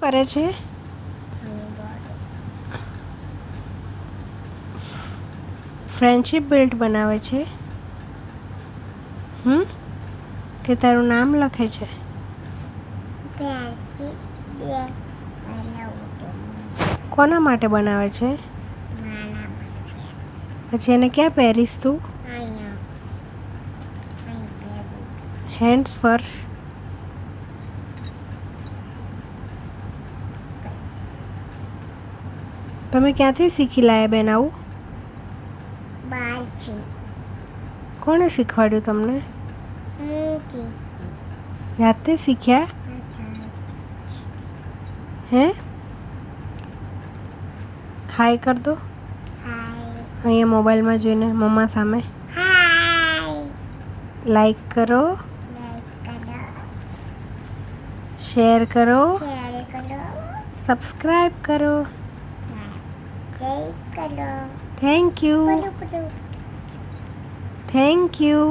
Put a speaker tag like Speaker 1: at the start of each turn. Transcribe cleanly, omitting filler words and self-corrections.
Speaker 1: કરે છે? Friendship belt બનાવે છે? કે તારું નામ લખે છે? કોના માટે બનાવે છે? પછી એને ક્યાં પહેરીશ તું? હેન્ડ્સ પર. તમે ક્યાંથી શીખી લાયા બેન આવું? કોણે શીખવાડ્યું તમને? જાતે શીખ્યા? હે? હાય કર દો અહીંયા મોબાઈલમાં જોઈને મમ્મા સામે. લાઈક કરો, શેર કરો, સબસ્ક્રાઈબ કરો. Thank you. Thank you.